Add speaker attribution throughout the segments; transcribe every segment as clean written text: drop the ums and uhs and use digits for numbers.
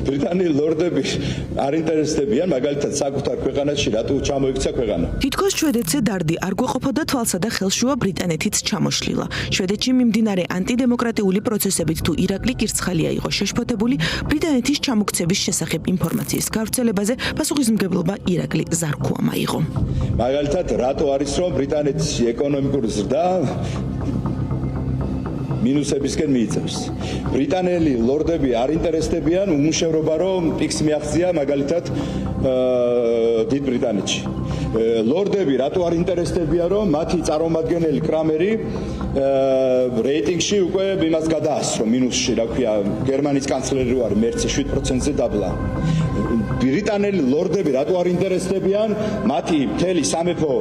Speaker 1: ბრიტანელი ლორდები არ ინტერესდებიან მაგალითად საკუთარ ქვეყანაში რატო ჩამოიქცა ქვეყანა.
Speaker 2: თითქოს შვედეთზე დარდი არ გვეყოფოდა თვალსა და ხელშუა ბრიტანეთიც ჩამოშლილა. შვედეთში მიმდინარე ანტიდემოკრატიული პროცესებით თუ ირაკლი კირცხალია იყო შეშფოთებული, ბრიტანეთის ჩამოქცევის შესახებ ინფორმაციის გავრცელებაზე პასუხისმგებლობა ირაკლი ზარქუამ აიღო.
Speaker 1: მაგალითად რატო არის რომ ბრიტანეთის ეკონომიკური ზრდა მინუსებისკენ მიიწევს. ბრიტანელი ლორდები არ ინტერესდებიან უმუშევრობა რომ პიკს მიაღწია მაგალითად დიდ ბრიტანეთში. ლორდები რატო არ ინტერესდებიან რომ მათი წარმომადგენელი კრამერი რეიტინგში უკვე იმას გადაასრო მინუსში, რა ქვია, გერმანიის კანცლერი ვარ მერცი 7%-ზე დაბლა. ბრიტანელი ლორდები რატო არ ინტერესდებიან მათი მთელი სამეფო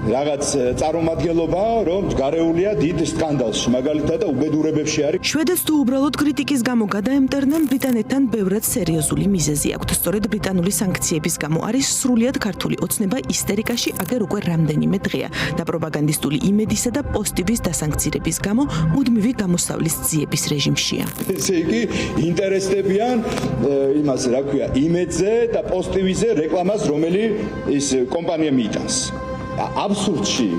Speaker 1: რაღაც წარმომადგენლობა რომ გარეულია დიდ სკანდალში მაგალითად და უბედურებებში არის.
Speaker 2: შვედეთს თუ უბრალოდ კრიტიკის გამო გადაემტერნენ, ბრიტანეთთან ბევრად სერიოზული მიზეზი აქვთ. სწორედ ბრიტანული სანქციების გამო არის სრულიად ქართული ოცნება ისტერიკაში აგერ უკვე რამდენიმე დღეა და პროპაგანდისტული იმედისა და პოსტივის დასანქცირების გამო მუდმივი გამოსავლის ძიების რეჟიმშია.
Speaker 1: ესე იგი ინტერესდებიან იმას რა ქვია იმედზე და პოსტივიზე რეკლამას რომელი ის კომპანია მიიტანს. აბსურდში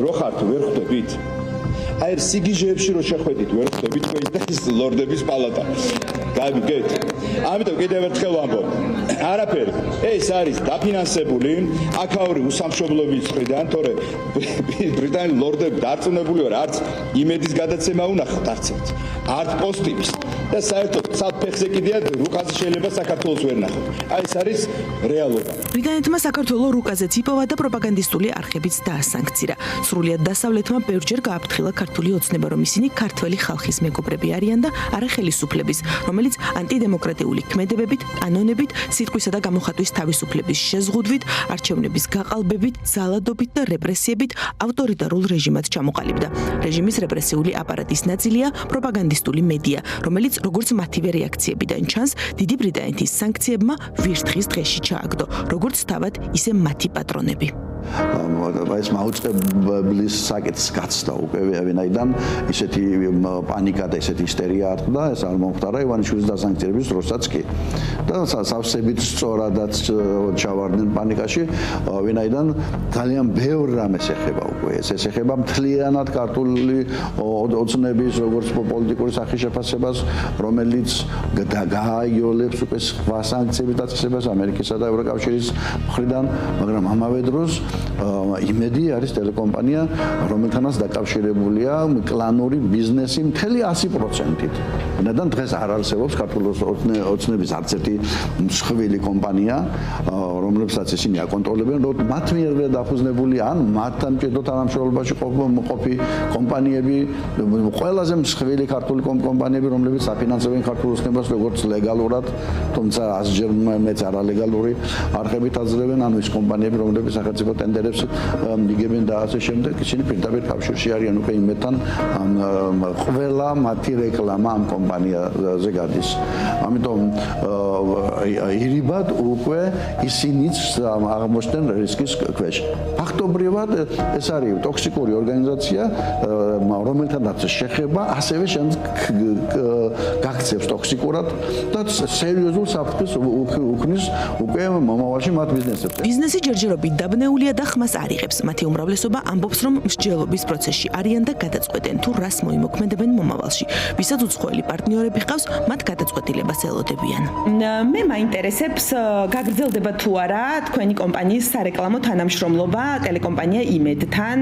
Speaker 1: რო ხართ ვერ ხვდებით? აი სიგიჟეებში რო შეხვედით ვერ ხვდებით თქვენ და ის ლორდების პალატა. გაიგეთ? ამიტომ კიდევ ერთხელ ვამბობ. არაფერი. ეს არის დაფინანსებული აქაური უსამშობლოების მხრიდან, თორე ბრიტანელი ლორდები დარწმუნებული ვარ, არც იმედის გადაცემა უნახავთ არც ერთ. არც პოსტივის. და საერთოდ საფეხზე კიდია რუკაზე შეიძლება საქართველოს ვერ ნახოთ. აი ეს არის რეალობა.
Speaker 2: ბრიტანეთმა საქართველოს რუკაზეც იპოვა და პროპაგანდისტული არხებიც დაასანქცირა. სრულიად დასავლეთმა ბევრჯერ გააფრთხილა ქართული ოცნება, რომ ისინი ქართველი ხალხის მეგობრები არიან და არა ხელისუფლების, რომელიც ანტიდემოკრატიული ქმედებებით, კანონებით, სიტყვისა და გამოხატვის თავისუფლების შეზღუდვით, არჩევნების გაყალბებით, ძალადობით და რეპრესიებით ავტორიტარულ რეჟიმად ჩამოყალიბდა. რეჟიმის რეპრესიული აპარატის ნაწილია პროპაგანდისტული მედია, რომელიც როგორც მათივე რეაქციებიდან ჩანს, დიდი ბრიტანეთის სანქციებმა ვირთხის დღეში ჩააგდო, როგორც თავად, ისე მათი პატრონები.
Speaker 3: ეს მაუწყებლის საკითხს გაცდა უკვე ვინაიდან ისეთი პანიკა და ისეთი ისტერია არტყდა, ეს არ მომხდარა ივანიშვილის დასანქცირების დროსაც კი. და სავსებით სწორადაც ჩავარდნენ პანიკაში, ვინაიდან ძალიან ბევრ რამეს ეხება უკვე. ეს ეხება მთლიანად ქართული ოცნების როგორც პოლიტიკური სახის შეფასებას, რომელიც გააიოლებს უკვე სხვა სანქციების დაწესებას ამერიკისა და ევროკავშირის მხრიდან, მაგრამ ამავე დროს იმედი არის ტელეკომპანია, რომელთანაც დაკავშირებულია კლანური ბიზნესი მთელი 100%-ით. ვინაიდან დღეს არ არსებობს ქართული ოცნების არც ერთი მსხვილი კომპანია, რომლებსაც ისინი აკონტროლებენ, რომ მათ მიერ დაფუძნებული ან მათთან ჭედოთ თანამშრომლობაში ყოფი კომპანიები, ყველაზე მსხვილი ქართული კომპანიები, რომლებიც აფინანსებენ ქართულ ოცნებას როგორც ლეგალურად, თუმცა 100-ჯერ მეც არალეგალური არხებით აძლევენ, ანუ ის კომპანიები, რომლებიც სახელმწიფო ტენდერებს იგებენ და ასე შემდეგ, ისინი პირდაპირ კავშირში არიან უკვე იმედთან, ყველა მათი რეკლამა ამ კომპანიაზე გადის. ამიტომ ირიბად უკვე ისინიც აღმოჩნდნენ რისკის ქვეშ. ფაქტობრივად ეს არის ტოქსიკური ორგანიზაცია, რომელთანაც შეხება ასევე გაქცევს ტოქსიკურად და სერიოზულ საფრთხეს უქმნის უკვე მომავალში მათ ბიზნესებს.
Speaker 2: ბიზნესი ჯერჯერობით დაბნეულია და ხმას არ იღებს. მათი უმრავლესობა ამბობს, რომ მსჯელობის პროცესში არიან და გადაწყვეტენ თუ რას მოიმოქმედებენ მომავალში. ვისაც უცხოელი პარტნიორები ჰყავს, მათ გადაწყვეტილებას ელოდებიან.
Speaker 4: მე მაინტერესებს გაგრძელდება თუ არა თქვენი კომპანიის სარეკლამო თანამშრომლობა ტელეკომპანია იმედთან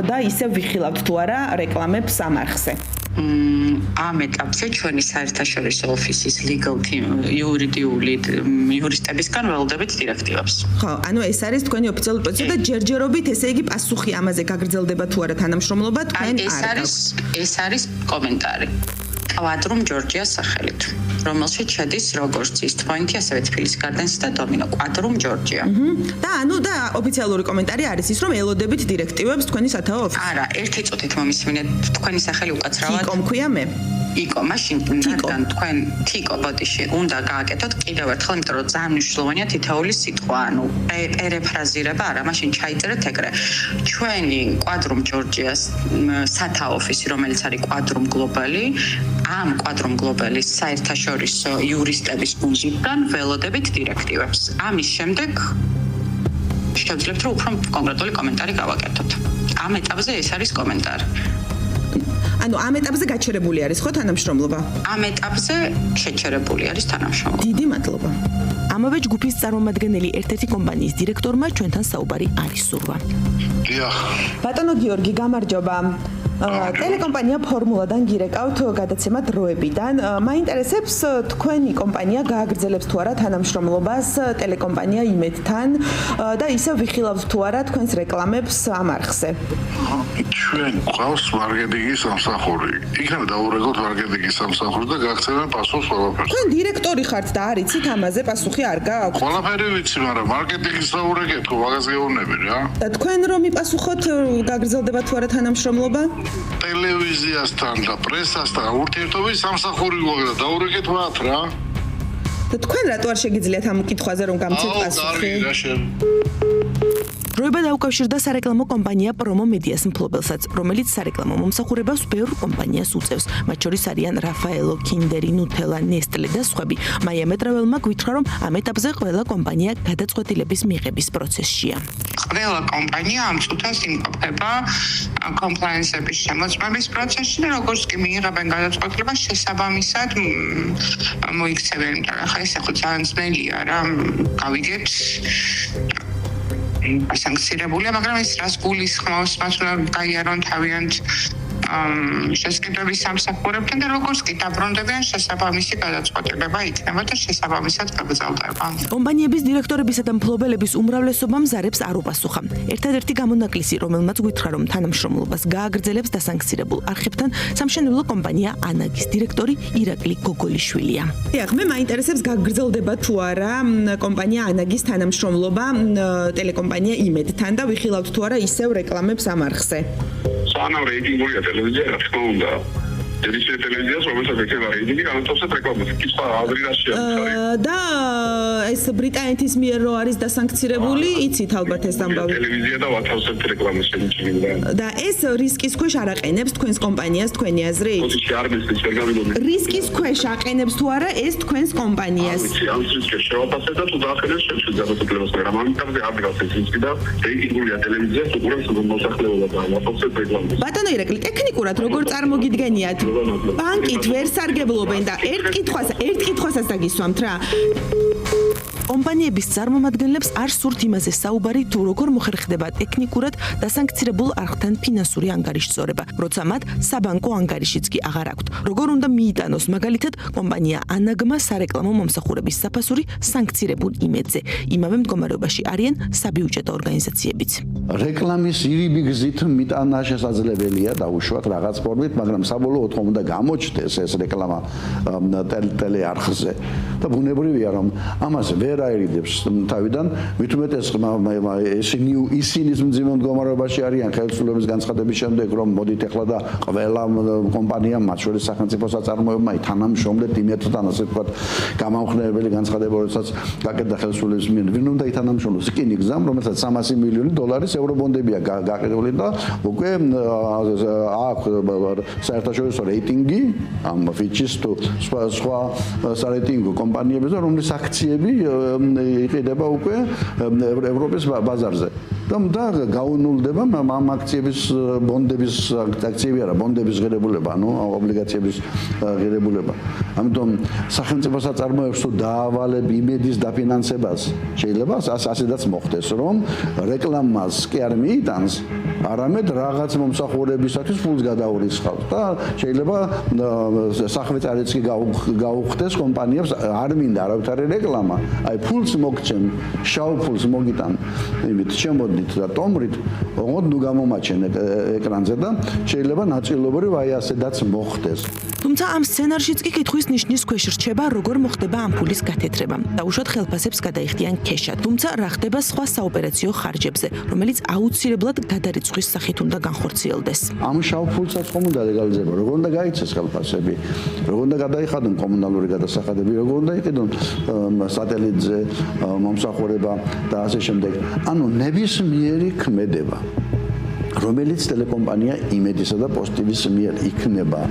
Speaker 4: და ისევ ვიხილავთ თუ არა რეკლამებს ამ არხზე.
Speaker 5: ამ ეტაპზე ჩვენი საერთაშორისო ოფისის legal team იურიდიული იურისტებისგან ველოდებით დირექტივებს.
Speaker 4: ხო, ანუ ეს არის თქვენი ოფიციალური პოზიცია და ჯერჯერობით ესე იგი პასუხი ამაზე გაგრძელდება თუ არა თანამშრომლობა თქვენ არ გაქვთ.
Speaker 5: ეს არის კომენტარი. კვადრუმ ჯორჯიას სახელით, რომელშიც შედის როგორც ის პოინტი, ასევე თბილისის გარდენსი და დომინო კვადრუმ ჯორჯია.
Speaker 4: და ოფიციალური კომენტარი არის ის, რომ ელოდებით დირექტივებს თქვენი სათაო ოფისი.
Speaker 5: არა, ერთი წუთით მომისმინეთ თქვენი სახელი უკაცრავად.
Speaker 4: კომ ქვია მე.
Speaker 5: იკო, მაშინ რადგან თქვენ თიკო ბოდიში უნდა გააკეთოთ კიდევ ერთხელ, იმიტომ რომ ძალიან მნიშვნელოვანია თითოეული სიტყვა, ანუ პერეფრაზირება არა, მაშინ ჩაიწერეთ ეგრე. ჩვენი კვადრუმ ჯორჯიას სათაო ოფისი, რომელიც არის კვადრუმ გლობალი, ამ კვადრუმ გლობალის საერთაშორისო იურისტების გუნდიდან ველოდებით დირექტივებს. ამის შემდეგ შევძლებთ, რომ უფრო კონკრეტული კომენტარი გავაკეთოთ. ამ ეტაპზე ეს არის კომენტარი.
Speaker 4: ანუ ამ ეტაპზე გაჩერებული არის ხო თანამშრომლობა?
Speaker 5: ამ ეტაპზე შეჩერებული არის თანამშრომლობა.
Speaker 4: დიდი მადლობა.
Speaker 2: ამავე ჯგუფის წარმომადგენელი ერთ-ერთი კომპანიის დირექტორმა ჩვენთან საუბარი არ ისურვა.
Speaker 6: დიახ.
Speaker 4: ბატონო გიორგი, გამარჯობა. ტელეკომპანია ფორმულადან გირეკავთ გადაცემა დროებიდან. მაინტერესებს თქვენი კომპანია გააგრძელებს თუ არა თანამშრომლობას ტელეკომპანია იმედთან და ისევ ვიხილავთ თუ არა თქვენს რეკლამებს ამ არხზე.
Speaker 6: ჩვენ ყავს მარკეტინგის სამსახური. იქნება დაურეგოთ მარკეტინგის სამსახური და გაგცემენ პასუხს ყველაფერს.
Speaker 4: თქვენ დირექტორი ხართ და არიცით ამაზე პასუხი არ გააქვთ.
Speaker 6: ყველაფერი ვიცი, მაგრამ მარკეტინგის დაურეგეთო, მაგას გეუბნები რა.
Speaker 4: და თქვენ რომ მიპასუხოთ გაგრძელდება თუ არა თანამშრომლობა?
Speaker 6: ტელევიზიასთან და პრესასთან ურთიერთობის სამსახური გვაქვს და დაურეგეთ მათ რა.
Speaker 4: და თქვენ რატო არ შეგიძლიათ ამ კითხვაზე რომ გამცეთ პასუხი?
Speaker 6: რა შენ
Speaker 2: დროება დაუკავშირდა სარეკლამო კომპანია პრომო მედიას მფლობელსაც, რომელიც სარეკლამო მომსახურებას ბევრ კომპანიას უწევს. მათ შორის არიან რაფაელო, კინდერი, ნუთელა, ნესტლე და სხვები. მაია მეტრაველმა გვითხრა, რომ ამ ეტაპზე ყველა კომპანია გადაწყვეტილების მიღების პროცესშია.
Speaker 5: ყველა კომპანია ამ წუთას იმყოფება კომპლაიენსების შემოწმების პროცესში და როგორც კი მიიღებენ გადაწყვეტილებას შესაბამისად მოიქცევენ. ახლა ეს ხო ძალიან ძნელია რა, გავიგეთ ასანქცირებულია, მაგრამ ეს რას გულისხმობს, მას უნდა გაიარონ თავიანთ შესყიდვების სამსახურებთან და როგორც კი დაბრუნდებიან შესაბამისი გადაწყვეტილება იქნება და შესაბამისად გაგრძელდება.
Speaker 2: კომპანიების დირექტორებისა და მფლობელების უმრავლესობამ ზარებს არ უპასუხა. ერთადერთი გამონაკლისი, რომელმაც გითხრა, რომ თანამშრომლობას გააგრძელებს დასანქცირებულ არხებთან, სამშენებლო კომპანია ანაგის დირექტორი ირაკლი გოგოლიშვილია.
Speaker 4: დიახ, მე მაინტერესებს გაგრძელდება თუ არა კომპანია ანაგის თანამშრომლობა ტელეკომპანია იმედთან და ვიხილავთ თუ არა ისევ რეკლამებს ამ არხზე.
Speaker 7: სანამ რეიტინგურია ტელევიზია, რა თქმა უნდა. ტელევიზია ტელევიზიას რომელსაც ეკება რეიტინგი, განათავსებს რეკლამას. კითხვა აზრიდაშია არის.
Speaker 4: და ეს ბრიტანეთის მიერ რო არის დასანქცირებული, იცით ალბათ ეს ამბავი.
Speaker 7: ტელევიზია და ვათავსებთ რეკლამას შემიჩნევდა.
Speaker 4: და ეს რისკის ქვეშ არ აყენებს თქვენს კომპანიას, თქვენი აზრით?
Speaker 7: პოზიცია არ მისცეს ვერ გამიგონი.
Speaker 4: რისკის ქვეშ აყენებს თუ არა ეს თქვენს კომპანიას?
Speaker 7: ამ რისკს შევაფასებ და თუ დაახელებს შემშვიდ გადაწყვეტილებას, მაგრამ ამ ეტაპზე არ დგას ეს რისკი და რეიტინგურია ტელევიზია, უყურებს მოსახლეობა და ვათავსებთ რეკლამას.
Speaker 4: ბატონო ირაკლი, ტექნიკურად როგორ წარმოგიდგენიათ? ბანკით ვერ სარგებლობენ და ერთ კითხვასაც დაგისვამთ რა.
Speaker 2: კომპანიების წარმომადგენლებს არ სურთ იმაზე საუბარი, თუ როგორ მოხერხდება ტექნიკურად დასანქცირებულ არხთან ფინანსური ანგარიშწორება, როცა მათ საბანკო ანგარიშიც კი აღარ აქვთ. როგორ უნდა მიიტანოს მაგალითად კომპანია ანაგმა სარეკლამო მომსახურების საფასური სანქცირებულ იმედზე. იმავე მდგომარეობაში არიან საბიუჯეტო ორგანიზაციებიც.
Speaker 3: რეკლამის ირიბი გზით მიტანა შესაძლებელია დაუშვათ რაღაც ფორმით, მაგრამ საბოლოოდ ხომ უნდა გამოჩნდეს ეს რეკლამა ტელეარხზე. და ბუნებრივია რომ ამას ვერ აერიდებს თავიდან, მით უმეტეს ისინი მძიმე მდგომარეობაში არიან ხელისუფლების განცხადების შემდეგ, რომ მოდით ახლა და ყველა კომპანიამ, მათ შორის სახელმწიფო საწარმოებმა თანამშრომლეთ იმედთან, ასე ვთქვათ, გამამხნევებელი განცხადება, როდესაც გაკეთდა ხელისუფლების მიერ, ვინ უნდა ითანამშრომლოს? იქ გზამ, რომელსაც $300 მილიონი ევრობონდებია გაყიდული და უკვე აქვს საერთაშორისო რეიტინგი ამ ფიჩის თუ სხვა სარეიტინგო კომპანიების და რომლის აქციები იყიდება უკვე ევროპის ბაზარზე. და გაუნულდება ამ აქციების ბონდების აქციები არა, ბონდების ღირებულება, ანუ ობლიგაციების ღირებულება. ამიტომ სახელმწიფო საწარმოებს თუ დაავალებ იმედის დაფინანსებას, შეიძლება ასედაც მოხდეს, რომ რეკლამას კი არ მიიტანს, არამედ რაღაც მომსახურებისათვის ფულს გადაურისხავთ და შეიძლება სახვეწარიც კი გაუხდეს კომპანიებს, არ მინდა არავითარი რეკლამა, აი ფულს მოგცემ, შავ ფულს მოგიტან, იმით შემოდით და ტომრით, ოღონდ ნუ გამომაჩენ ეკრანზე და შეიძლება ნაწილობრივ აი ასედაც მოხდეს.
Speaker 2: თუმცა ამ სცენარშიც კი კითხვის ნიშნის ქვეშ რჩება, როგორ მოხდება ამ ფულის გათეთრება. დაუშვათ ხელფასებს გადაიხდიან ქეშად, თუმცა რა ხდება სხვა საოპერაციო ხარჯებზე, რომელიც აუცილებლად გადარიცხვის პასუხის სახით უნდა განხორციელდეს.
Speaker 3: ამ შავ ფულსაც ხომ უნდა ლეგალიზება, როგორ უნდა გაიცეს ხელფასები, როგორ უნდა გადაიხადონ კომუნალური გადასახადები, როგორ უნდა იყიდონ სატელიტზე მომსახურება და ასე შემდეგ. ანუ ნებისმიერი ქმედება რომელიც ტელეკომპანია იმედისა და პოსტივის მიერ იქნება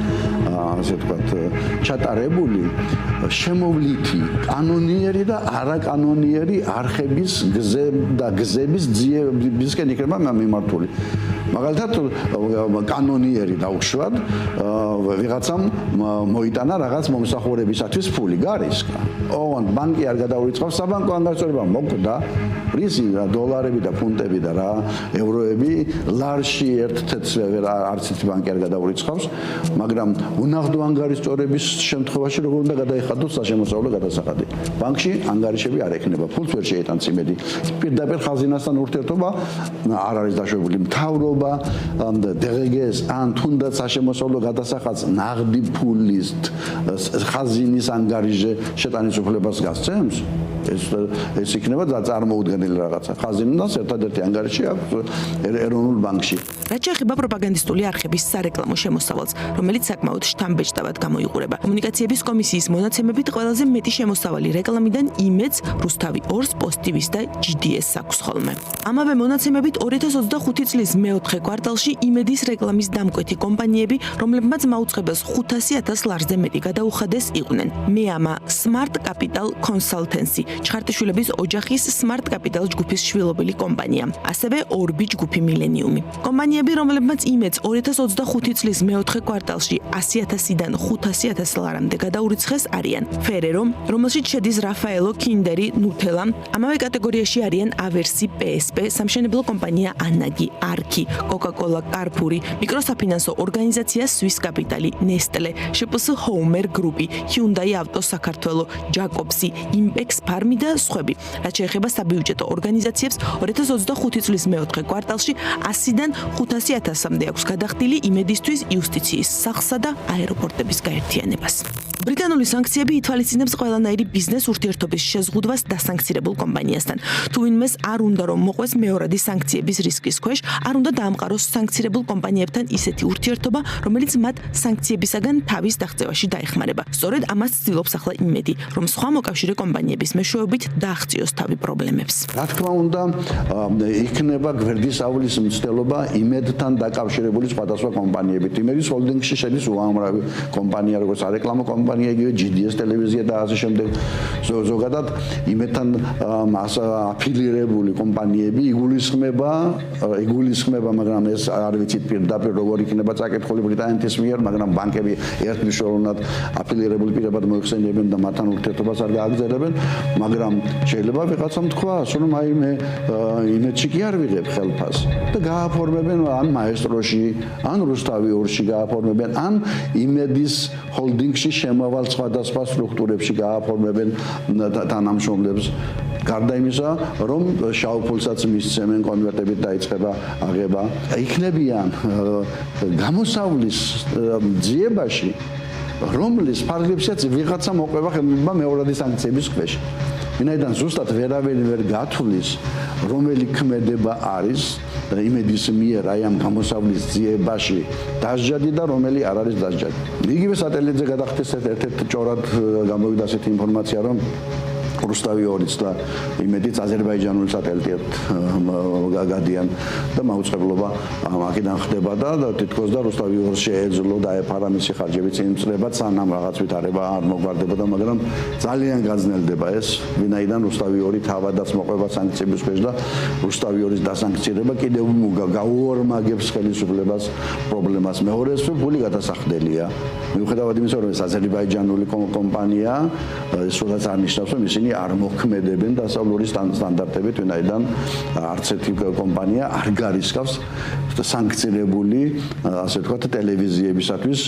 Speaker 3: ასე ვთქვათ ჩატარებული შემოვლითი კანონიერი და არაკანონიერი არხების გზების ძიებისკენ იქნება მიმართული. მაგალითად კანონიერი დაუშვათ ვიღაცამ მოიტანა რაღაც მომსახურებისათვის ფული გარისკა. ოღონდ ბანკი არ გადაურიცხავს საბანკო ანგარიშდება მოკვდა პრიზი დოლარები და ფუნტები და რა ევროები ლარში ერთ თეთრ არც ერთი ბანკი არ გადაურიცხავს, მაგრამ უნაღდო ანგარიშწორების შემთხვევაში როგორ უნდა გადაიხადოს საშემოსავლო გადასახადი. ბანკში ანგარიშები არ ექნება, ფულს ვერ შეიტანს იმედი. პირდაპირ ხაზინასთან ურთიერთობა არ არის დაშვებული. მთავრობა DGS ან თუნდაც საშემოსავლო გადასახადს ნაღდი ფულის ხაზინის ანგარიშზე შეტანის უფლებას გასცემს. ეს იქნება წარმოუდგენელი რაღაცა. ხაზინას ერთადერთი ანგარიში აქვს ეროვნულ ბანკში.
Speaker 2: რაც შეეხება პროპაგანდისტული არხების სარეკლამო შემოსავალს, რომელიც საკმაოდ შთამბეჭდავად გამოიყურება. კომუნიკაციების კომისიის მონაცემებით ყველაზე მეტი შემოსავალი რეკლამიდან იმედს, რუსთავი 2-ს, პოსტივის და GDS-ს აქვს ხოლმე. ამავე მონაცემებით 2025 წლის მეოთხე კვარტალში იმედის რეკლამის დამკვეთი კომპანიები, რომლებმაც მაუწყებელს 500,000 ლარზე მეტი გადაუხადეს, იყვნენ: მეამა Smart Capital Consultancy, ჩხარტიშვილების ოჯახის Smart Capital ჯგუფის შვილობილი კომპანია, ასევე Orbi ჯგუფი Millennium. კომპანიები, რომლებმაც იმედს 2025 წლის მეოთხე კვარტალში 100,000-დან 500,000 ლარამდე გადაურიცხეს არიან: Ferrero, რომელშიც შედის Raffaello, Kinderi, Nutella, ამავე კატეგორიაში არიან Aversi, PSP, სამშენებლო კომპანია Anagi, Arki, Coca-Cola, Carrefour, მიკროსაფინანსო ორგანიზაცია Swiss Capital, Nestle, შპს Homer Group, Hyundai Auto საქართველო, Jacobs, Impex Farm და სხვები. რაც შეეხება საბიუჯეტო ორგანიზაციებს, 2025 წლის მეოთხე კვარტალში 100-დან 500,000-მდე აქვს გადახდილი იმედისთვის იუსტიციის სახლსა და აეროპორტების გაერთიანებას. ბრიტანული სანქციები ითვალისწინებს ყველანაირი ბიზნეს ურთიერთობის შეზღუდვას დასანქცირებულ კომპანიასთან. თუ ვინმეს არ უნდა რომ მოყვეს მეორადი სანქციების რისკის ქვეშ, არ უნდა დაამყაროს სანქცირებულ კომპანიებთან ისეთი ურთიერთობა, რომელიც მათ სანქციებისაგან თავის დაღწევაში დაეხმარება. სწორედ ამას ცდილობს ახლა იმედი, რომ სხვა მოკავშირე კომპანიების მეშვეობით დააღწიოს თავი პრობლემებს.
Speaker 3: რა თქმა უნდა, იქნება გვერდისავლის მცდელობა იმედთან დაკავშირებული სხვადასხვა კომპანიებით. იმედის ჰოლდინგში შედის უამრავი კომპანია, როგორც არეკლამო კომპანია, იგივე GDS ტელევიზია და ასე შემდეგ. ზოგადად იმედთან აფილირებული კომპანიები იგულისხმება, მაგრამ ეს არ ვიცით პირდაპირ როგორ იქნება წაკითხული ბრიტანეთის მიერ, მაგრამ ბანკები ერთმნიშვნელოვნად აფილირებული პირებად მოიხსენიებენ და მათთან ურთიერთობას არ გააგრძელებენ, მაგრამ შეიძლება ვიღაცამ თქვას, რომ აი მე იმედში კი არ ვიღებ ხელფას და გააფორმებენ ან მაესტროში, ან რუსთავი 2-ში გააფორმებენ, ან იმედის ჰოლდინგში შემავალ სხვადასხვა სტრუქტურებში გააფორმებენ თანამშრომლებს. გარდა იმისა, რომ შავ ფულსაც მისცემენ, კონვერტებით დაიწყება აღება, იქნებიან გამოსავლის ძიებაში, რომლის ფარგლებსაც ვიღაცა მოყვება ხელმოკლება მეორადი სანქციების ქვეშ. ვინაიდან ზუსტად ვერავინ ვერ გათვლის, რომელი ქმედება არის იმედის მიერ აი ამ გამოსავლის ძიებაში დასჯადი და რომელი არ არის დასჯადი. იგივე სატელიტზე გადახდეს ერთ-ერთ ჭორად გამოვიდა ასეთი ინფორმაცია, რომ რუსთავი 2-იც და იმედიც აზერბაიჯანული სატელიტი გადიან და მაუწყებლობა აქედან ხდება და თითქოს და რუსთავი 2 შეეძლო დაეფარა მისი ხარჯები წინწრებად, სანამ რაღაც ვითარება არ მოგვარდებოდა, მაგრამ ძალიან გაძნელდება ეს, ვინაიდან რუსთავი 2 თავადაც მოყვება სანქციების ქვეშ და რუსთავი 2-ის დასანქცირება კიდევ გაუორმაგებს ხელისუფლებას პრობლემას. მეორეს ფული გადასახდელია. მიუხედავად იმისა, რომ ეს აზერბაიჯანული კომპანია, სულაც არნიშნავს, რომ ისინი არ მოქმედებენ დასავლური სტანდარტებით, ვინაიდან არც ერთი კომპანია არ გარისკავს სანქცირებული, ასე ვთქვათ, ტელევიზიებისათვის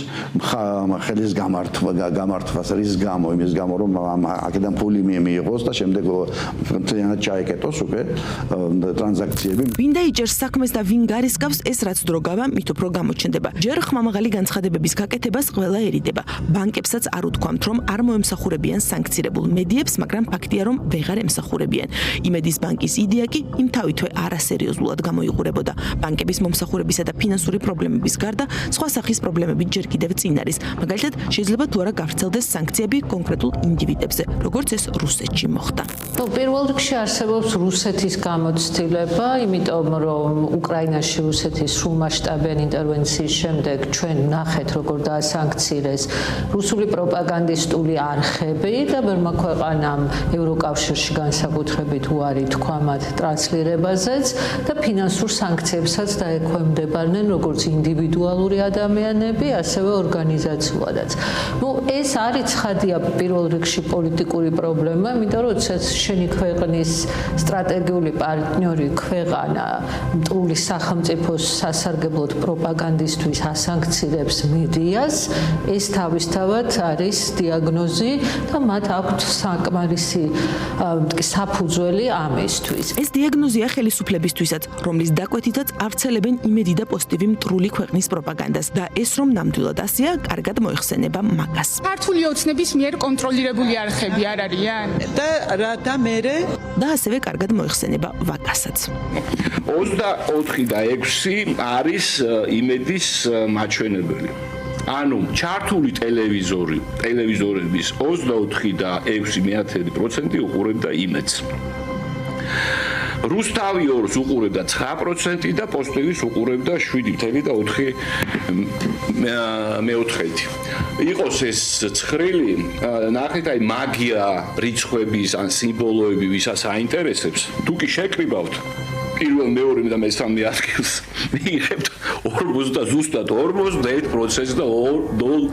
Speaker 3: ხელის გამართვას, რის გამო, იმის გამო, რომ აქედან ფული მიიღოს და შემდეგ მთლიანად ჩაეკეტოს უკვე ტრანზაქციები.
Speaker 2: ვინ დაიჭერს საქმეს და ვინ გარისკავს, ეს რაც დრო გავა, მით უფრო გამოჩნდება. ჯერ ხმამაღალი განცხადებების გაკეთებას ყველა ერიდება. ბანკებსაც არ უთქვამთ, რომ არ მოემსახურებიან სანქცირებულ მედიებს, მაგრამ ფაქტია, რომ ვეღარ ემსახურებიან. იმედის ბანკის იდეა კი იმ თავითვე არასერიოზულად გამოიყურებოდა. ბანკების მომსახურებისა და ფინანსური პრობლემების გარდა, სხვა სახის პრობლემები ჯერ კიდევ წინ არის. მაგალითად, შეიძლება თუ არა გავრცელდეს სანქციები კონკრეტულ ინდივიდებზე, როგორც ეს რუსეთში მოხდა.
Speaker 8: პირველ რიგში არსებობს რუსეთის გამოცდილება, იმიტომ რომ უკრაინაში რუსეთის სრულმასშტაბიანი ინტერვენციის შემდეგ ჩვენ ნახეთ, როგორ დაასანქცირეს რუსული პროპაგანდისტული არხები და ბევრმა ქვეყანამ ევროკავშირში განსაკუთრებით უარი თქვა მათ ტრანსლირებაზეც და ფინანსურ სანქციებსაც დაექვემდებარნენ როგორც ინდივიდუალური ადამიანები, ასევე ორგანიზაციულადაც. ეს არის ცხადია პირველ რიგში პოლიტიკური პრობლემა, იმიტომ რომ შენი ქვეყნის სტრატეგიული პარტნიორი ქვეყანა მტრული სახელმწიფოს სასარგებლოდ პროპაგანდისტვის ასანქცირებს მედიას, ეს თავისთავად არის დიაგნოზი და მათ აქვთ საკმარისი საფუძველი ამისთვის.
Speaker 2: ეს დიაგნოზია ხელისუფლებისთვისაც, რომლის დაკვეთითაც ავრცელებენ იმედი და პოსტივი მტრული ქვეყნის პროპაგანდას და ეს რომ ნამდვილად ასეა, კარგად მოიხსენება მაგას.
Speaker 9: ქართული ოცნების მიერ კონტროლირებული არხები არ არიან?
Speaker 10: და მერე
Speaker 2: და ასევე კარგად მოიხსენება ვაკასაც.
Speaker 11: 24 და 6 არის იმედის მაჩვენებელი. ანუ ჩართული ტელევიზორების 24 და 6% უყურებდა იმედს. რუსთავი 2-ს უყურებდა 9% და პოსტივის უყურებდა 7.4%. იყოს ეს ცხრილი, ნახეთ აი მაგია რიცხვების ან სიმბოლოები ვისაც აინტერესებს, თუ კი შეკრიბავთ პირველ, მეორე და მესამე ადგილს მიიღებთ 40 და ზუსტად 41% და 0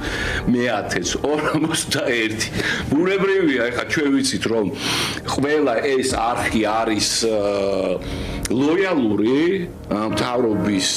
Speaker 11: მეათეს 41. ბუნებრივია, ეხლა ჩვენ ვიცით რომ ყველა ეს არხი არის ლოიალური მთავრობის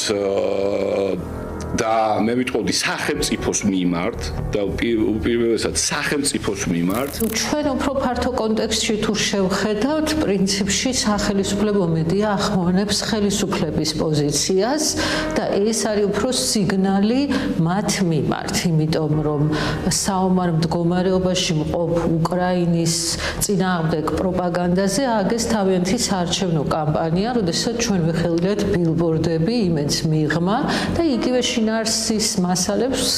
Speaker 11: და მე ვიტყოდი სახელმწიფოს მიმართ და უპირველესად სახელმწიფოს მიმართ.
Speaker 8: ჩვენ უფრო ფართო კონტექსტში თუ შევხედავთ, პრინციპში სახელმწიფო მედია ახმოვანებს ხელისუფლების პოზიციას და ეს არის უფრო სიგნალი მათ მიმართ, იმიტომ რომ საომარ მდგომარეობაში მყოფ უკრაინის წინააღმდეგ პროპაგანდაზე ააგეს თავიანთი საარჩევნო კამპანია, როდესაც ჩვენ ვიხილეთ ბილბორდები იმედს მიღმა და იგივე შინაარსის მასალებს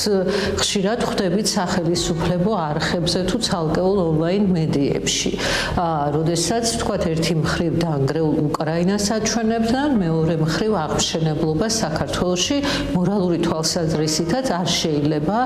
Speaker 8: ხშირად ხვდებით სახელმწიფო არხებზე თუ ცალკეულ ონლაინ მედიებში. როდესაც თქვათ ერთი მხრივ დაანგრეულ უკრაინას აჩვენებდნენ, მეორე მხრივ აღმშენებლობა საქართველოში მორალური თვალსაზრისითაც არ შეიძლება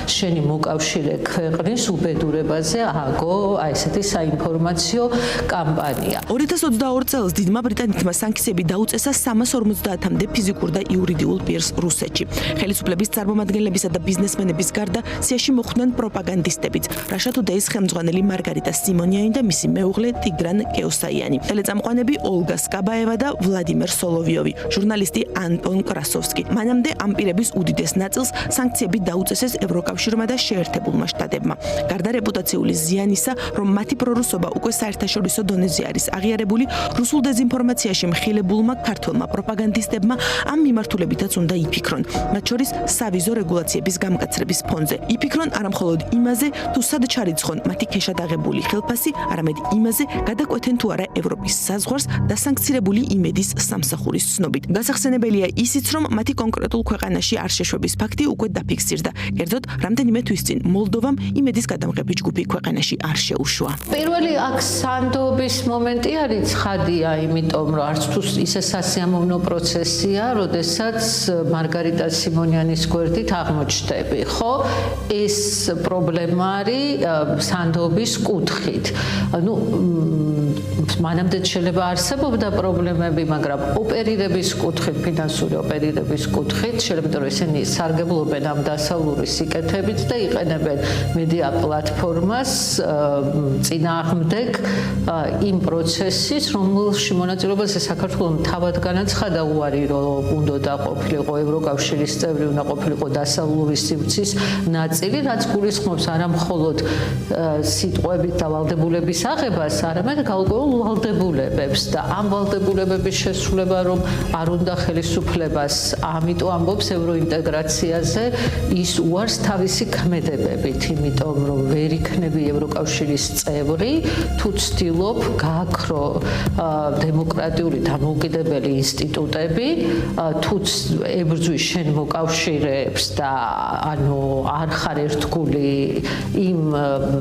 Speaker 8: შენი მოკავშირე ქვეყნის უბედურებაზე ააგო აი ესეთი საინფორმაციო კამპანია.
Speaker 2: 2022 წელს დიდმა ბრიტანეთმა სანქციები დაუწესა 350-მდე ფიზიკურ და იურიდიულ პირს რუსეთში. ხელისუფლების წარმომადგენლებისა და ბიზნესმენების გარდა სიაში მოხვდნენ პროპაგანდისტებიც. Russia Today-ის ხელმძღვანელი მარგარიტა სიმონიანი და მისი მეუღლე ტიგრან კეოსაიანი. ტელეწამყვანები ოლგა სკაბაევა და ვლადიმერ სოლოვიოვი, ჟურნალისტი ანტონ კრასოვსკი. მანამდე ამ პირების უდიდეს ნაწილს სანქციები დაუწესეს ევროკავშირმა და შეერთებულმა შტატებმა. გარდა რეპუტაციული ზიანისა, რომ მათი პრორუსობა უკვე საერთაშორისო დონეზე არის აღიარებული, რუსულ დეზინფორმაციაში მხილებულმა ქართველმა პროპაგანდისტებმა ამ მიმართულებითაც უნდა იფიქრონ. მათ შორის სავიზო რეგულაციების გამკაცრების ფონზე. იფიქრონ არამხოლოდ იმაზე, თუ სად ჩარიცხონ მათი ქეშადაღებული ხელფასი, არამედ იმაზე, გადაკვეთენ თუ არა ევროპის საზღვარს დასანქცირებული იმედის სამსახურის ცნობით. გასახსენებელია ისიც, რომ მათი კონკრეტულ ქვეყანაში არ შეშვების ფაქტი უკვე დაფიქსირდა. კერძოდ, რამდენიმე თვის წინ მოლდოვამ იმედის გადამღები ჯგუფი ქვეყანაში არ შეუშვა.
Speaker 8: პირველი აქ სანდობის მომენტი არის ცხადია, იმიტომ რომ არც თუ ისე სასიამოვნო პროცესია, როდესაც მარგარიტა სიმონიანის გვერდით აღმოჩნდები, ხო? ეს პრობლემა არის სანდობის კუთხით. მანამდე შეიძლება არსებობდა პრობლემები, მაგრამ ოპერირების კუთხით, ფინანსური ოპერირების კუთხით, შეიძლება რომ ესენი სარგებლობენ ამ დასავლური სიკეთებით და იყენებენ მედია პლატფორმას წინააღმდეგ იმ პროცესის, რომელში მონაწილეობაზე საქართველოს თავად განაცხადა უარი, რომ უნდა ყოფილიყო ევროკავშირის წევრი უნდა ყოფილიყო დასავლური სივრცის ნაწილი, რაც გულისხმობს არა მხოლოდ სიტყვებით და ვალდებულების აღებას, არამედ გარკვეულ ვალდებულებებს და ამ ვალდებულებების შესრულება რომ არ უნდა ხელისუფლებას, ამიტომ ამბობს ევროინტეგრაციაზე, ის უარს თავისი ქმედებებით, იმიტომ რომ ვერ იქნები ევროკავშირის წევრი, თუ ცდილობ გააქრო დემოკრატიული დამოუკიდებელი ინსტიტუტები, თუ ებრძვის შენ მოკავშირეებს და ანუ არ ხარ ერთგული იმ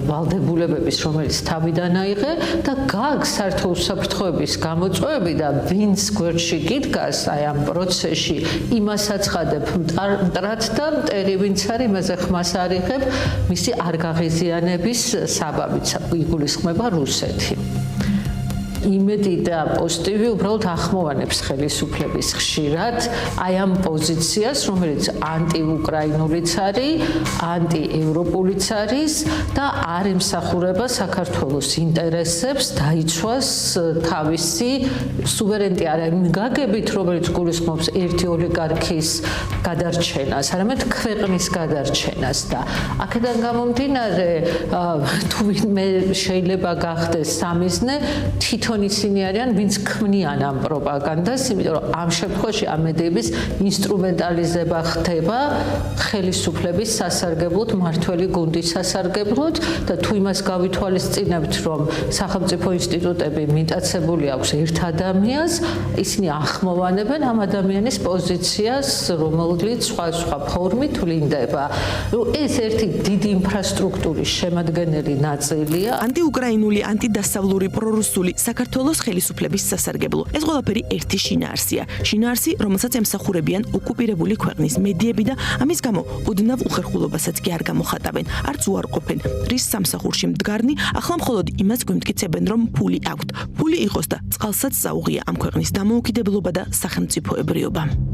Speaker 8: ვალდებულებების, რომელიც თავიდან აიღე და გაქვს საერთო უსაფრთხოების გამოწვევები და ვინც გვერდში გიდგას აი ამ პროცესში, იმას აცხადებ მტრად და მტერი ვინც არის, იმაზე ხმას არ იღებ, მისი არ გაღიზიანების საბაბით იგულისხმება რუსეთი. იმედი და პოზიტივი უბრალოდ ახმოვანებს ხელისუფლების ხშირად აი ამ პოზიციას, რომელიც ანტიუკრაინულიც არის, ანტიევროპულიც არის და არ ემსახურება საქართველოს ინტერესებს დაიცვას თავისი სუვერენიტეტი არა იმ გაგებით, რომელიც გულისხმობს ერთი ოლიგარქის გადარჩენას, არამედ ქვეყნის გადარჩენას და აქედან გამომდინარე, თუ ვინმე შეიძლება გახდეს სამიზნე, თვითონ ისინი არიან, ვინც ქმნიან ამ პროპაგანდას, იმიტომ რომ ამ შემთხვევაში ამ მედიების ინსტრუმენტალიზება ხდება ხელისუფლების სასარგებლოდ, მართველი გუნდის სასარგებლოდ და თუ იმას გავითვალისწინებთ, რომ სახელმწიფო ინსტიტუტები მიტაცებული აქვს ერთ ადამიანს, ისინი ახმოვანებენ ამ ადამიანის პოზიციას, რომელიც სხვა ფორმით ვლინდება. ეს ერთი დიდი ინფრასტრუქტურის შემადგენელი ნაწილია.
Speaker 2: ანტიუკრაინული, ანტიდასავლური, პრორუსული საქართველოს ხელისუფლების სასარგებლო. ეს ყველაფერი ერთი შინაარსია. შინაარსი, რომელსაც ემსახურებიან ოკუპირებული ქვეყნის მედიები და ამის გამო ოდნავ უხერხულობასაც კი არ გამოხატავენ. არც უარყოფენ რის სამსახურში მდგარნი, ახლა მხოლოდ იმას გვიმტკიცებენ, რომ ფული აქვთ. ფული იყოს და წყალსაც საუღია ამ ქვეყნის დამოუკიდებლობა და სახელმწიფოებრიობა.